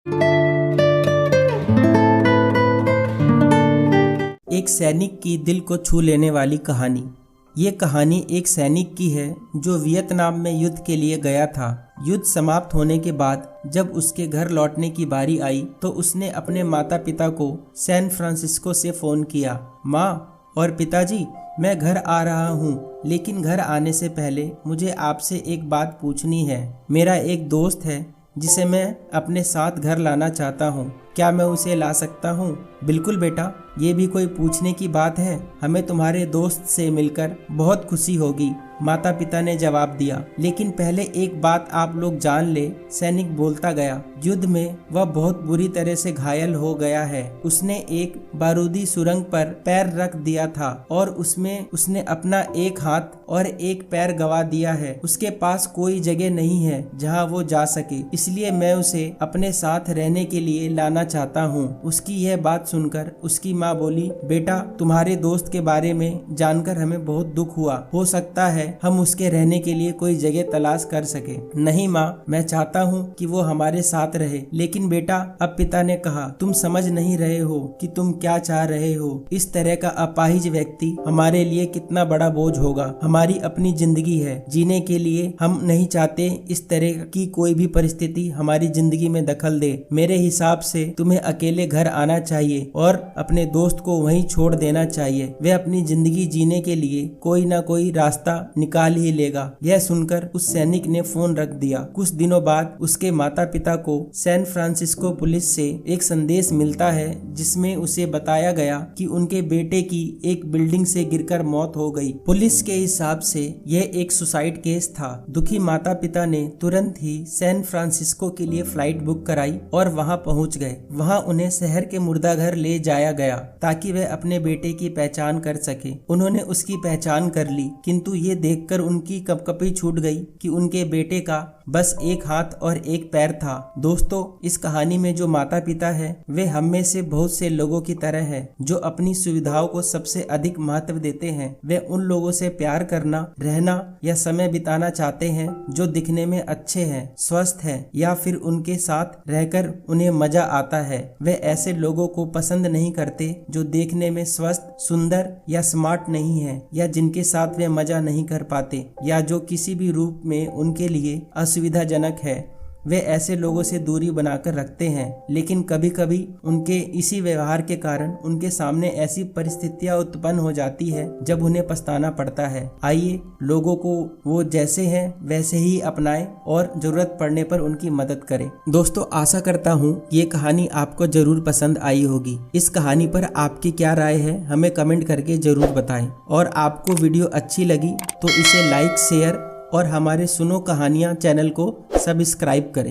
एक सैनिक की दिल को छू लेने वाली कहानी। ये कहानी एक सैनिक की है जो वियतनाम में युद्ध के लिए गया था। युद्ध समाप्त होने के बाद जब उसके घर लौटने की बारी आई तो उसने अपने माता पिता को सैन फ्रांसिस्को से फ़ोन किया। माँ और पिताजी, मैं घर आ रहा हूँ, लेकिन घर आने से पहले मुझे आपसे एक बात पूछनी है। मेरा एक दोस्त है जिसे मैं अपने साथ घर लाना चाहता हूँ। क्या मैं उसे ला सकता हूँ? बिल्कुल बेटा, ये भी कोई पूछने की बात है। हमें तुम्हारे दोस्त से मिलकर बहुत खुशी होगी, माता पिता ने जवाब दिया। लेकिन पहले एक बात आप लोग जान ले, सैनिक बोलता गया। युद्ध में वह बहुत बुरी तरह से घायल हो गया है। उसने एक बारूदी सुरंग पर पैर रख दिया था और उसमें उसने अपना एक हाथ और एक पैर गंवा दिया है। उसके पास कोई जगह नहीं है जहां वो जा सके, इसलिए मैं उसे अपने साथ रहने के लिए लाना चाहता हूँ। उसकी यह बात सुनकर उसकी माँ बोली, बेटा, तुम्हारे दोस्त के बारे में जानकर हमें बहुत दुख हुआ। हो सकता है हम उसके रहने के लिए कोई जगह तलाश कर सके। नहीं माँ, मैं चाहता हूँ कि वो हमारे साथ रहे। लेकिन बेटा, अब पिता ने कहा, तुम समझ नहीं रहे हो कि तुम क्या चाह रहे हो। इस तरह का अपाहिज व्यक्ति हमारे लिए कितना बड़ा बोझ होगा। हमारी अपनी जिंदगी है, जीने के लिए हम नहीं चाहते इस तरह की कोई भी परिस्थिति हमारी जिंदगी में दखल दे। मेरे हिसाब से तुम्हें अकेले घर आना चाहिए और अपने दोस्त को वहीं छोड़ देना चाहिए। वह अपनी जिंदगी जीने के लिए कोई ना कोई रास्ता निकाल ही लेगा। यह सुनकर उस सैनिक ने फोन रख दिया। कुछ दिनों बाद उसके माता पिता को सैन फ्रांसिस्को पुलिस से एक संदेश मिलता है जिसमें उसे बताया गया कि उनके बेटे की एक बिल्डिंग से गिरकर मौत हो गई। पुलिस के हिसाब से यह एक सुसाइड केस था। दुखी माता पिता ने तुरंत ही सैन फ्रांसिस्को के लिए फ्लाइट बुक कराई और वहां पहुंच गए। वहां उन्हें शहर के मुर्दाघर ले जाया गया ताकि वह अपने बेटे की पहचान कर सके। उन्होंने उसकी पहचान कर ली, किंतु ये देखकर उनकी कपकपी छूट गई कि उनके बेटे का बस एक हाथ और एक पैर था। दोस्तों, इस कहानी में जो माता पिता है वे हम में से बहुत से लोगों की तरह है जो अपनी सुविधाओं को सबसे अधिक महत्व देते हैं। वे उन लोगों से प्यार करना, रहना या समय बिताना चाहते हैं जो दिखने में अच्छे हैं, स्वस्थ हैं या फिर उनके साथ रहकर उन्हें मजा आता है। वे ऐसे लोगों को पसंद नहीं करते जो देखने में स्वस्थ, सुंदर या स्मार्ट नहीं है, या जिनके साथ वे मजा नहीं कर पाते, या जो किसी भी रूप में उनके लिए असुविधाजनक है। वे ऐसे लोगों से दूरी बनाकर रखते हैं, लेकिन कभी कभी उनके इसी व्यवहार के कारण उनके सामने ऐसी परिस्थितियां उत्पन्न हो जाती है जब उन्हें पछताना पड़ता है। आइए लोगों को वो जैसे हैं वैसे ही अपनाएं और जरूरत पड़ने पर उनकी मदद करें। दोस्तों, आशा करता हूँ ये कहानी आपको जरूर पसंद आई होगी। इस कहानी पर आपकी क्या राय है हमें कमेंट करके जरूर बताएं, और आपको वीडियो अच्छी लगी तो इसे लाइक, शेयर और हमारे सुनो कहानियाँ चैनल को सब्सक्राइब करें।